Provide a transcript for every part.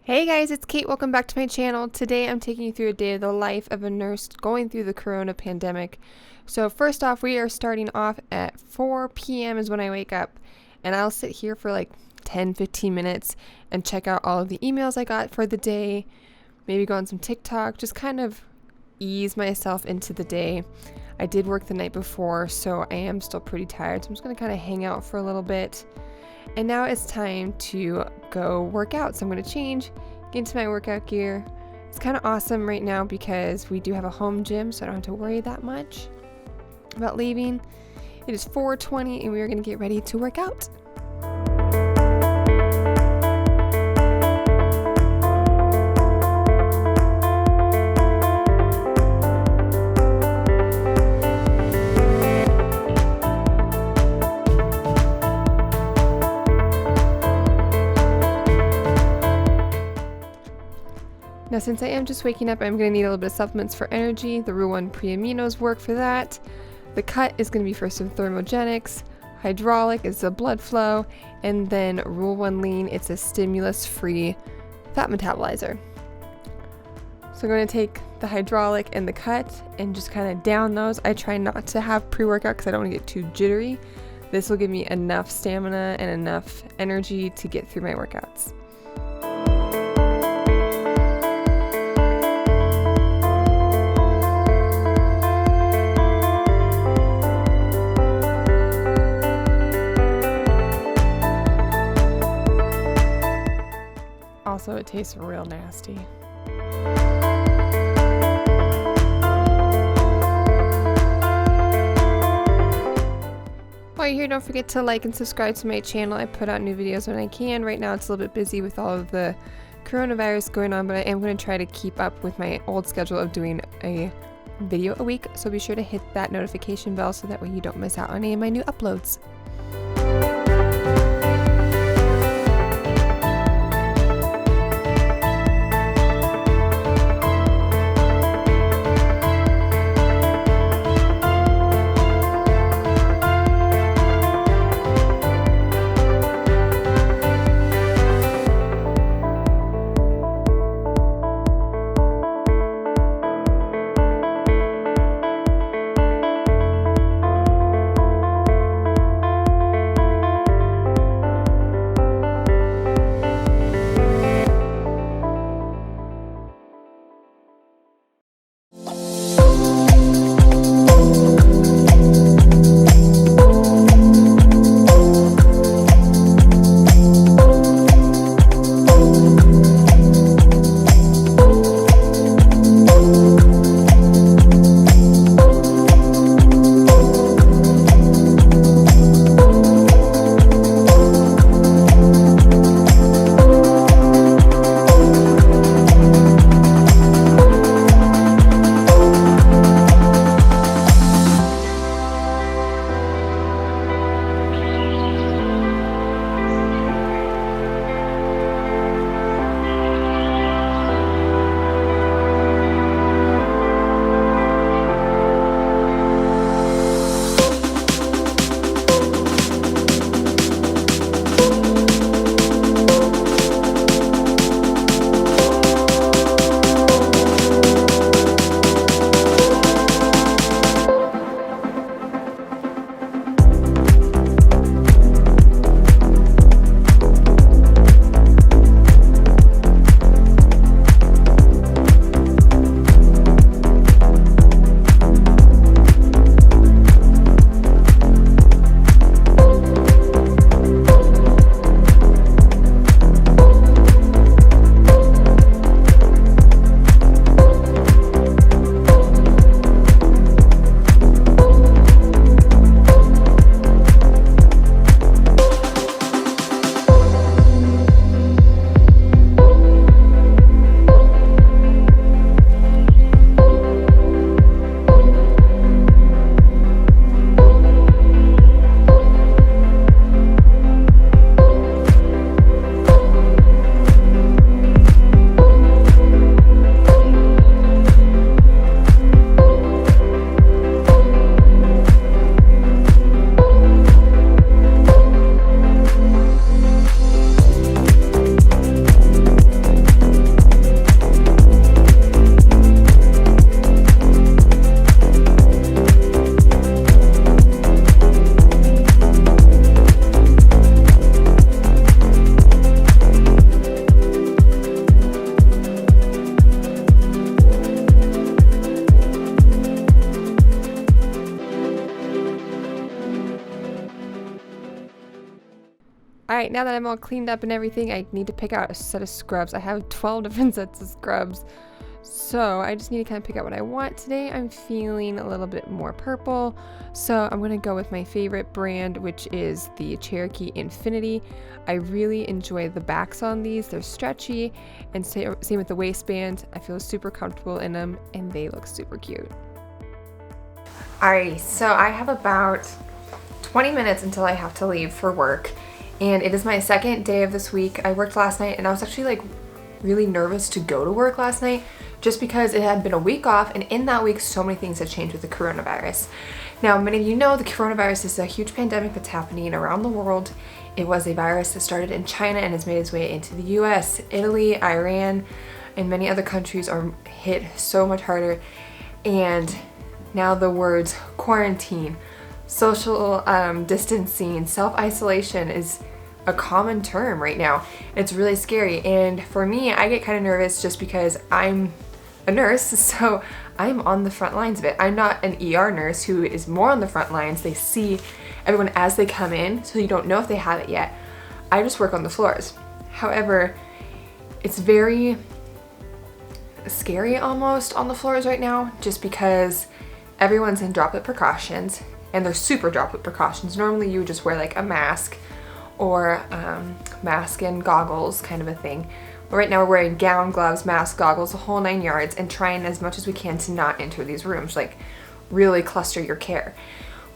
Hey guys, it's Kate. Welcome back to my channel. Today I'm taking you through a day of the life of a nurse going through the corona pandemic. So first off, we are starting off at 4 p.m. is when I wake up, and I'll sit here for like 10-15 minutes and check out all of the emails I got for the day, maybe go on some TikTok, just kind of ease myself into the day. I did work the night before, so I am still pretty tired, so I'm just going to kind of hang out for a little bit. And now it's time to go work out. So I'm going to change, get into my workout gear. It's kind of awesome right now because we do have a home gym, so I don't have to worry that much about leaving. It is 4:20 and we are going to get ready to work out. Now, since I am just waking up, I'm going to need a little bit of supplements for energy. The Rule 1 pre-aminos work for that. The cut is going to be for some thermogenics. Hydraulic is the blood flow. And then Rule 1 lean, it's a stimulus-free fat metabolizer. So I'm going to take the hydraulic and the cut and just kind of down those. I try not to have pre-workout because I don't want to get too jittery. This will give me enough stamina and enough energy to get through my workouts. Also, it tastes real nasty. While you're here, don't forget to like and subscribe to my channel. I put out new videos when I can. Right now it's a little bit busy with all of the coronavirus going on, but I am going to try to keep up with my old schedule of doing a video a week. So be sure to hit that notification bell so that way you don't miss out on any of my new uploads. Alright, now that I'm all cleaned up and everything, I need to pick out a set of scrubs. I have 12 different sets of scrubs. So I just need to kind of pick out what I want. Today I'm feeling a little bit more purple, so I'm going to go with my favorite brand, which is the Cherokee Infinity. I really enjoy the backs on these. They're stretchy, and same with the waistband. I feel super comfortable in them, and they look super cute. Alright, so I have about 20 minutes until I have to leave for work, and it is my second day of this week. I worked last night, and I was actually like really nervous to go to work last night just because it had been a week off, and in that week so many things had changed with the coronavirus. Now, many of you know the coronavirus is a huge pandemic that's happening around the world. It was a virus that started in China and has made its way into the US, Italy, Iran, and many other countries are hit so much harder. And now the words quarantine, social distancing, self-isolation is a common term right now. It's really scary, and for me, I get kind of nervous just because I'm a nurse, so I'm on the front lines of it. I'm not an ER nurse who is more on the front lines. They see everyone as they come in, so you don't know if they have it yet. I just work on the floors. However, it's very scary almost on the floors right now just because everyone's in droplet precautions, and they're super droplet precautions. Normally you would just wear like a mask or mask and goggles kind of a thing. But right now we're wearing gown, gloves, mask, goggles, the whole 9 yards, and trying as much as we can to not enter these rooms, like really cluster your care,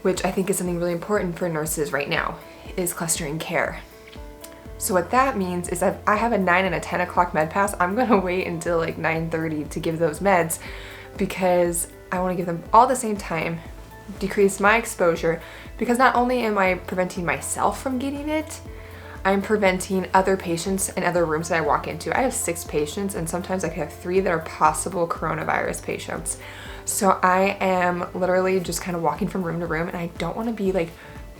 which I think is something really important for nurses right now, is clustering care. So what that means is that I have a 9 and a 10 o'clock med pass. I'm gonna wait until like 9:30 to give those meds because I wanna give them all at the same time, decrease my exposure, because not only am I preventing myself from getting it, I'm preventing other patients in other rooms that I walk into. I have 6 patients, and sometimes I could have 3 that are possible coronavirus patients. So I am literally just kind of walking from room to room, and I don't want to be like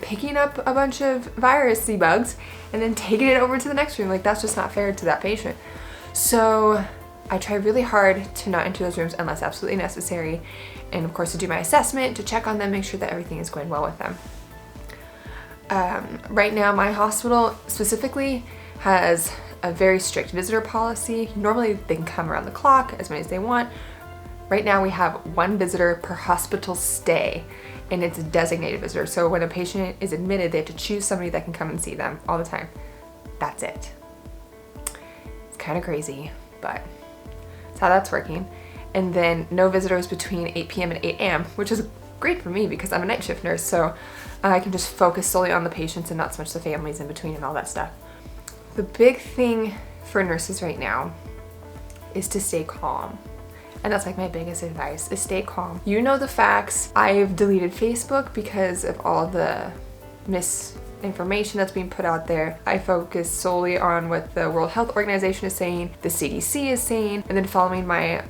picking up a bunch of virusy bugs and then taking it over to the next room. Like, that's just not fair to that patient. So I try really hard to not enter those rooms unless absolutely necessary, and of course to do my assessment, to check on them, make sure that everything is going well with them. Right now my hospital specifically has a very strict visitor policy. Normally they can come around the clock as many as they want. Right now we have 1 visitor per hospital stay, and it's a designated visitor. So when a patient is admitted, they have to choose somebody that can come and see them all the time. That's it. It's kind of crazy, but that's how that's working. And then no visitors between 8 p.m. and 8 a.m., which is great for me because I'm a night shift nurse, so I can just focus solely on the patients and not so much the families in between and all that stuff. The big thing for nurses right now is to stay calm. And that's like my biggest advice, is stay calm. You know the facts. I've deleted Facebook because of all the misinformation that's being put out there. I focus solely on what the World Health Organization is saying, the CDC is saying, and then following my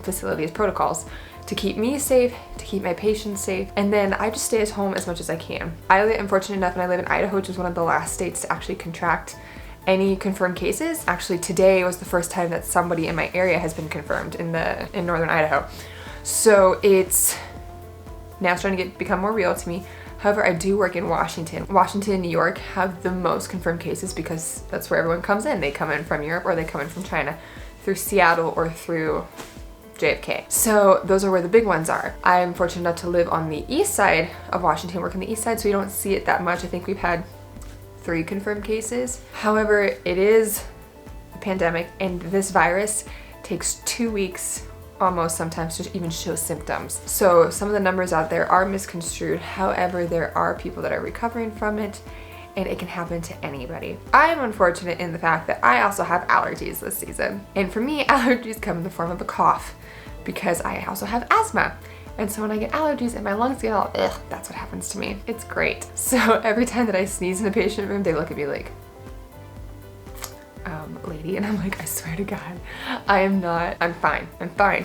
facility's protocols to keep me safe, to keep my patients safe, and then I just stay at home as much as I can. I am fortunate enough, and I live in Idaho, which is one of the last states to actually contract any confirmed cases. Actually, today was the first time that somebody in my area has been confirmed in northern Idaho. So it's now starting to become more real to me. However, I do work in Washington. Washington and New York have the most confirmed cases because that's where everyone comes in. They come in from Europe or they come in from China through Seattle or through JFK. So those are where the big ones are. I'm fortunate enough to live on the east side of Washington, work on the east side, so we don't see it that much. I think we've had 3 confirmed cases. However, it is a pandemic, and this virus takes 2 weeks almost sometimes to even show symptoms. So some of the numbers out there are misconstrued. However, there are people that are recovering from it, and it can happen to anybody. I am unfortunate in the fact that I also have allergies this season. And for me, allergies come in the form of a cough because I also have asthma. And so when I get allergies and my lungs get all, ugh, that's what happens to me. It's great. So every time that I sneeze in the patient room, they look at me like, lady, and I'm like, I swear to God, I'm fine.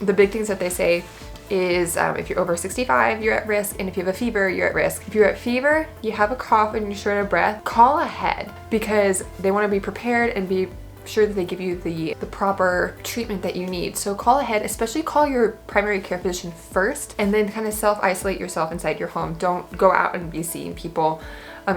The big things that they say is if you're over 65, you're at risk, and if you have a fever, you're at risk. If you're at fever, you have a cough, and you're short of breath, call ahead because they want to be prepared and be sure that they give you the proper treatment that you need. So call ahead, especially call your primary care physician first, and then kind of self-isolate yourself inside your home. Don't go out and be seeing people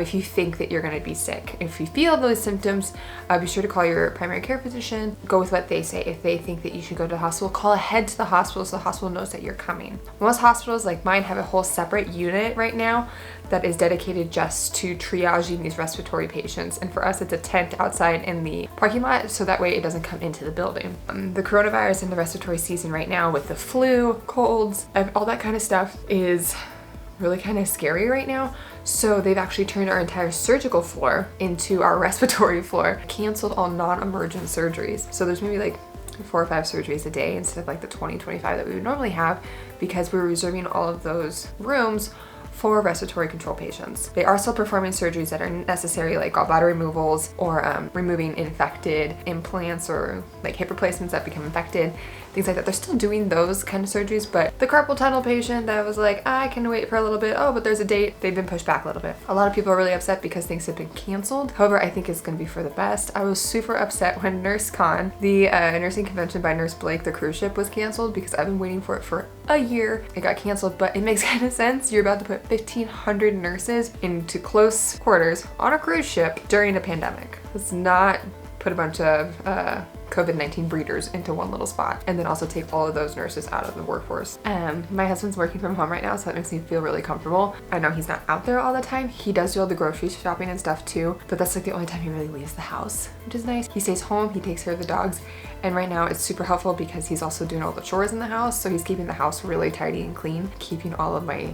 if you think that you're going to be sick. If you feel those symptoms, be sure to call your primary care physician. Go with what they say. If they think that you should go to the hospital, call ahead to the hospital so the hospital knows that you're coming. Most hospitals like mine have a whole separate unit right now that is dedicated just to triaging these respiratory patients. And for us, it's a tent outside in the parking lot, so that way it doesn't come into the building. The coronavirus and the respiratory season right now with the flu, colds, all that kind of stuff is really kind of scary right now. So they've actually turned our entire surgical floor into our respiratory floor, canceled all non-emergent surgeries. So there's maybe like 4 or 5 surgeries a day instead of like the 20, 25 that we would normally have, because we're reserving all of those rooms for respiratory control patients. They are still performing surgeries that are necessary, like gallbladder removals or removing infected implants or like hip replacements that become infected, things like that. They're still doing those kind of surgeries, but the carpal tunnel patient that was like, I can wait for a little bit, oh, but there's a date, they've been pushed back a little bit. A lot of people are really upset because things have been canceled. However, I think it's gonna be for the best. I was super upset when NurseCon, the nursing convention by Nurse Blake, the cruise ship, was canceled, because I've been waiting for it for a year. It got canceled, but it makes kind of sense. You're about to put 1,500 nurses into close quarters on a cruise ship during a pandemic. Let's not put a bunch of COVID-19 breeders into one little spot and then also take all of those nurses out of the workforce. My husband's working from home right now, so that makes me feel really comfortable. I know he's not out there all the time. He does do all the grocery shopping and stuff too, but that's like the only time he really leaves the house, which is nice. He stays home, he takes care of the dogs, and right now it's super helpful because he's also doing all the chores in the house, so he's keeping the house really tidy and clean, keeping all of my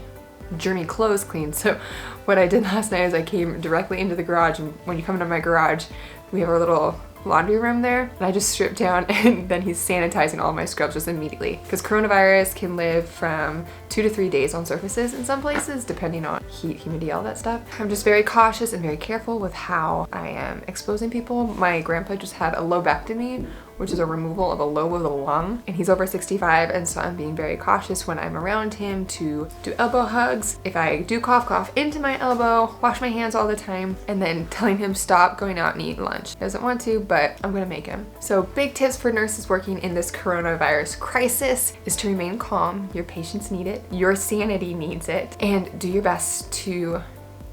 journey clothes clean. So what I did last night is I came directly into the garage, and when you come into my garage, we have our little laundry room there, and I just stripped down, and then he's sanitizing all my scrubs just immediately, because coronavirus can live from 2 to 3 days on surfaces in some places depending on heat, humidity, all that stuff. I'm just very cautious and very careful with how I am exposing people. My grandpa just had a lobectomy, which is a removal of a lobe of the lung, and he's over 65, and so I'm being very cautious when I'm around him to do elbow hugs. If I do cough into my elbow, wash my hands all the time, and then telling him stop going out and eat lunch. He doesn't want to, but I'm gonna make him. So big tips for nurses working in this coronavirus crisis is to remain calm. Your patients need it, your sanity needs it, and do your best to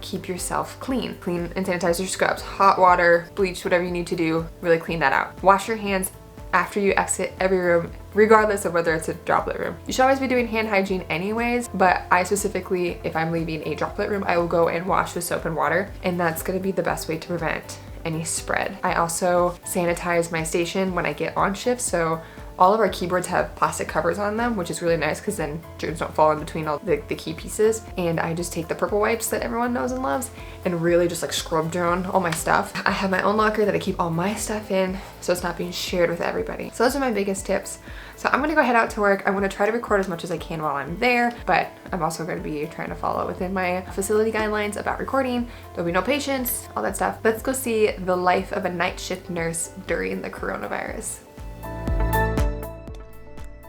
keep yourself clean. Clean and sanitize your scrubs, hot water, bleach, whatever you need to do, really clean that out. Wash your hands after you exit every room, regardless of whether it's a droplet room. You should always be doing hand hygiene anyways, but I specifically, if I'm leaving a droplet room, I will go and wash with soap and water, and that's gonna be the best way to prevent any spread. I also sanitize my station when I get on shift, so all of our keyboards have plastic covers on them, which is really nice because then germs don't fall in between all the key pieces. And I just take the purple wipes that everyone knows and loves and really just like scrub down all my stuff. I have my own locker that I keep all my stuff in, so it's not being shared with everybody. So those are my biggest tips. So I'm gonna go head out to work. I'm gonna try to record as much as I can while I'm there, but I'm also gonna be trying to follow within my facility guidelines about recording. There'll be no patients, all that stuff. Let's go see the life of a night shift nurse during the coronavirus.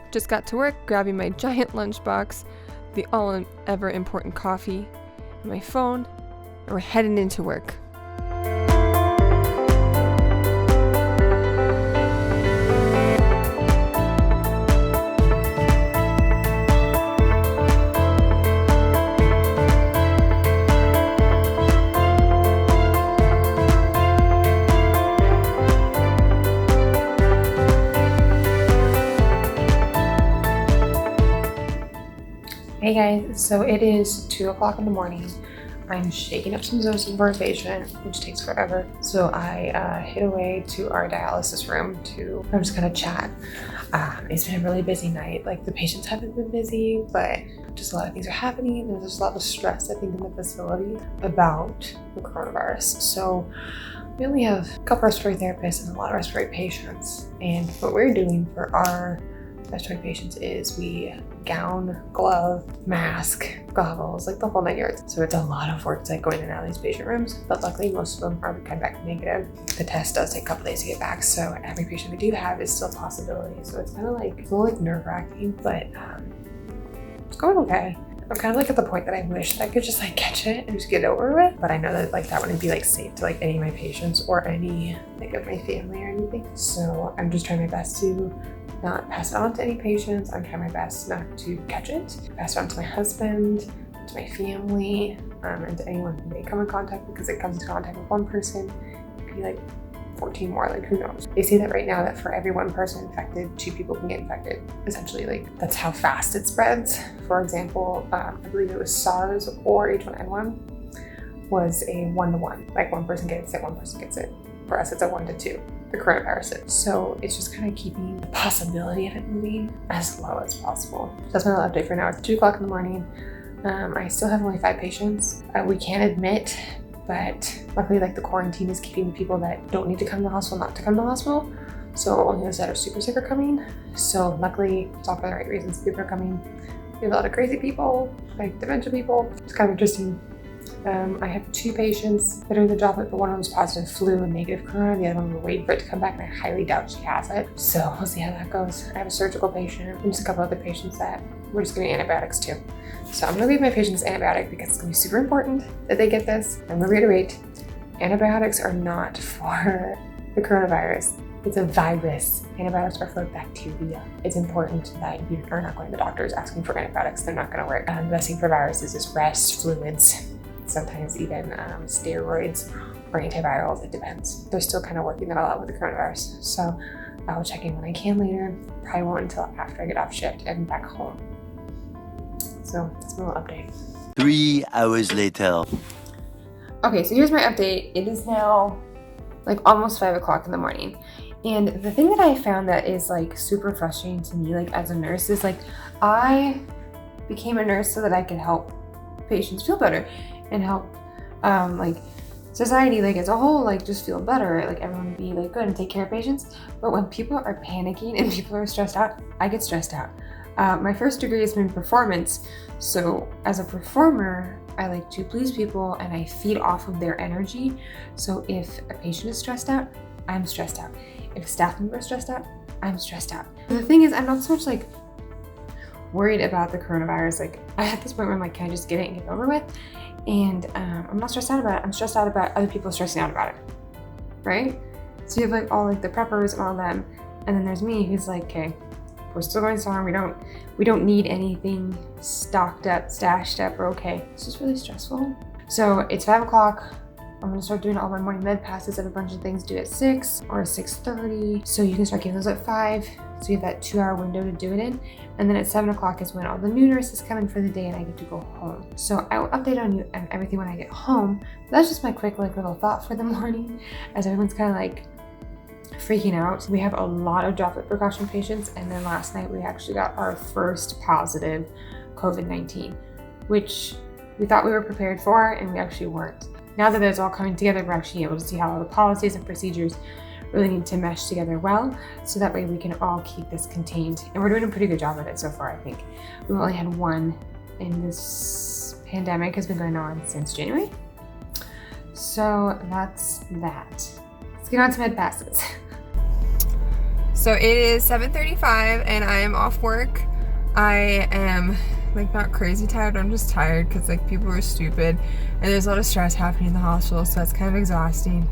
Just got to work, grabbing my giant lunchbox, the all ever important coffee, and my phone, and we're heading into work. Hey guys, so it is 2 o'clock in the morning. I'm shaking up some Zosine for a patient, which takes forever. So I hid away to our dialysis room to just kind of chat. It's been a really busy night. Like the patients haven't been busy, but just a lot of things are happening. There's just a lot of stress, I think, in the facility about the coronavirus. So we only have a couple respiratory therapists and a lot of respiratory patients. And what we're doing for our respiratory patients is we gown, glove, mask, goggles, like the whole 9 yards. So it's a lot of work like going in and out of these patient rooms, but luckily most of them are coming back negative. The test does take a couple days to get back, so every patient we do have is still a possibility. So it's kind of like, it's a little like nerve-wracking, but it's going okay. I'm kind of like at the point that I wish that I could just like catch it and just get over with, but I know that like that wouldn't be like safe to like any of my patients or any like of my family or anything. So I'm just trying my best to not pass it on to any patients. I'm trying my best not to catch it, pass it on to my husband, to my family, and to anyone who may come in contact, because it comes into contact with one person, it could be like 14 more, like who knows. They say that right now that for every one person infected, 2 people can get infected. Essentially, like that's how fast it spreads. For example, I believe it was SARS or H1N1 was a 1-to-1. Like one person gets it, one person gets it. For us, it's a 1-to-2, the coronavirus is. So it's just kind of keeping the possibility of it moving as low as possible. That's my little update for now. It's 2 o'clock in the morning. I still have only 5 patients. We can admit, but luckily, like the quarantine is keeping the people that don't need to come to the hospital not to come to the hospital. So only those that are super sick are coming. So luckily, it's all for the right reasons. People are coming. We have a lot of crazy people, like dementia people. It's kind of interesting. I have 2 patients that are in the droplet, but one of them is positive flu and negative corona. The other one, we're waiting for it to come back, and I highly doubt she has it. So we'll see how that goes. I have a surgical patient and just a couple other patients that we're just giving antibiotics to. So I'm gonna leave my patients antibiotic because it's gonna be super important that they get this. I'm gonna reiterate, antibiotics are not for the coronavirus. It's a virus. Antibiotics are for bacteria. It's important that you are not going to the doctors asking for antibiotics. They're not gonna work. The best thing for viruses is rest, fluids, sometimes even steroids or antivirals, it depends. They're still kind of working that all out with the coronavirus. So I'll check in when I can later. Probably won't until after I get off shift and back home. So that's my little update. 3 hours later. Okay, so here's my update. It is now like almost 5 o'clock in the morning. And the thing that I found that is like super frustrating to me, like as a nurse, is like I became a nurse so that I could help patients feel better and help like society like as a whole like just feel better, like everyone be like good and take care of patients. But when people are panicking and people are stressed out, I get stressed out. My first degree has been performance, so as a performer I like to please people and I feed off of their energy. So if a patient is stressed out, I'm stressed out. If a staff member is stressed out, I'm stressed out. The thing is, I'm not so much like worried about the coronavirus. Like at this point where I'm like, can I just get it and get it over with? And I'm not stressed out about it. I'm stressed out about other people stressing out about it, right? So you have like all like the preppers and all them, and then there's me who's like, okay, we're still going strong. We don't need anything stocked up, stashed up. We're okay. It's just really stressful. So it's 5 o'clock. I'm gonna start doing all my morning med passes. I have a bunch of things due at 6 or 6:30. So you can start giving those at 5. So you have that 2-hour window to do it in. And then at 7 o'clock is when all the new nurses come in for the day and I get to go home. So I will update on you and everything when I get home. That's just my quick like little thought for the morning as everyone's kind of like freaking out. We have a lot of droplet precaution patients, and then last night we actually got our first positive COVID-19, which we thought we were prepared for and we actually weren't. Now that it's all coming together, we're actually able to see how all the policies and procedures really need to mesh together well, so that way we can all keep this contained. And we're doing a pretty good job of it so far, I think. We've only had one, and this pandemic has been going on since January. So that's that. Let's get on to med passes. So it is 7:35 and I am off work. I am like not crazy tired, I'm just tired because like people are stupid and there's a lot of stress happening in the hospital, so that's kind of exhausting.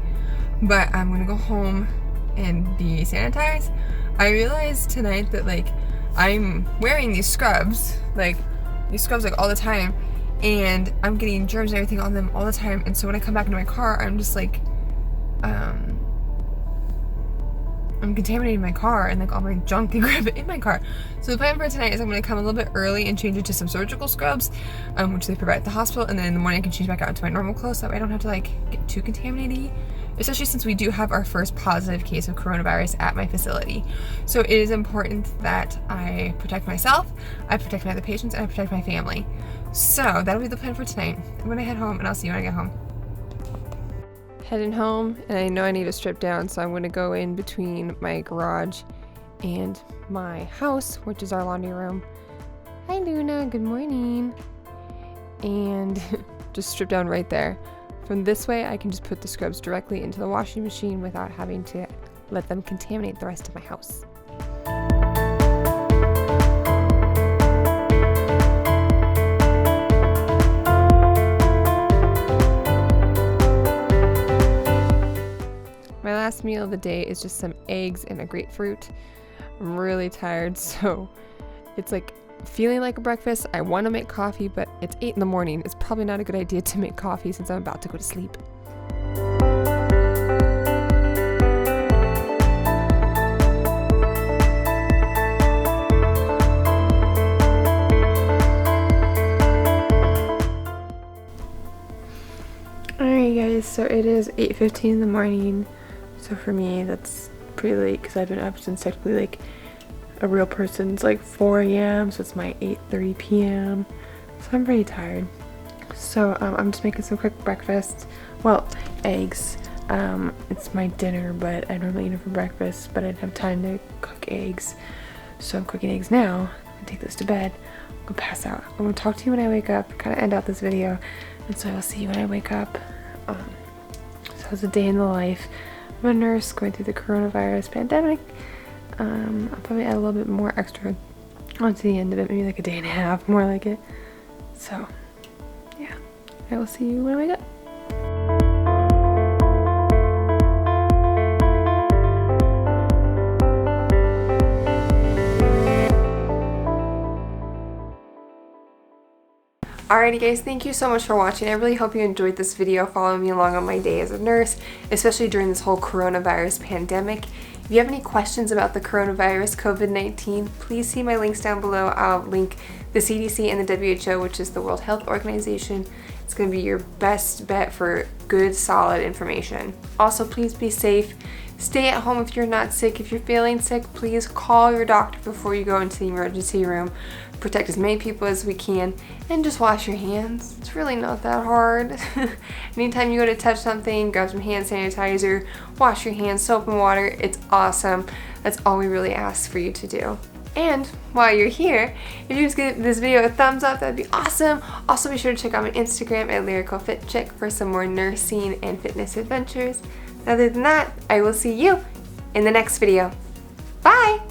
But I'm gonna go home and desanitize. I realized tonight that like I'm wearing these scrubs like all the time, and I'm getting germs and everything on them all the time. And so when I come back into my car, I'm just like I'm contaminating my car and like all my junk and grab it in my car. So the plan for tonight is I'm going to come a little bit early and change it to some surgical scrubs, which they provide at the hospital, and then in the morning I can change back out into my normal clothes so that way I don't have to like get too contaminated, especially since we do have our first positive case of coronavirus at my facility. So it is important that I protect myself, I protect my other patients, and I protect my family. So that'll be the plan for tonight. I'm going to head home and I'll see you when I get home. Heading home, and I know I need to strip down, so I'm going to go in between my garage and my house, which is our laundry room. Hi Luna, good morning. And just strip down right there. From this way I can just put the scrubs directly into the washing machine without having to let them contaminate the rest of my house. My last meal of the day is just some eggs and a grapefruit. I'm really tired, so it's like feeling like a breakfast. I want to make coffee, but it's 8 in the morning. It's probably not a good idea to make coffee since I'm about to go to sleep. Alright guys, so it is 8:15 in the morning. So for me, that's pretty late because I've been up since technically like a real person's like 4 a.m. So it's my 8:30 p.m. So I'm pretty tired. So I'm just making some quick breakfast. Well, eggs. It's my dinner, but I normally eat it for breakfast, but I didn't have time to cook eggs. So I'm cooking eggs now. I'm gonna take this to bed. I'll go pass out. I'm gonna talk to you when I wake up, kind of end out this video. And so I'll see you when I wake up. So it's a day in the life of a nurse going through the coronavirus pandemic. I'll probably add a little bit more extra onto the end of it, maybe like a day and a half, more like it. So, yeah, I will see you when I wake up. Alrighty guys, thank you so much for watching. I really hope you enjoyed this video following me along on my day as a nurse, especially during this whole coronavirus pandemic. If you have any questions about the coronavirus, COVID-19, please see my links down below. I'll link the CDC and the WHO, which is the World Health Organization. It's going to be your best bet for good, solid information. Also, please be safe. Stay at home if you're not sick. If you're feeling sick, please call your doctor before you go into the emergency room. Protect as many people as we can, and just wash your hands. It's really not that hard. Anytime you go to touch something, grab some hand sanitizer, wash your hands, soap and water. It's awesome. That's all we really ask for you to do. And while you're here, if you just give this video a thumbs up, that'd be awesome. Also, be sure to check out my Instagram at lyricalfitchick for some more nursing and fitness adventures. Other than that, I will see you in the next video. Bye!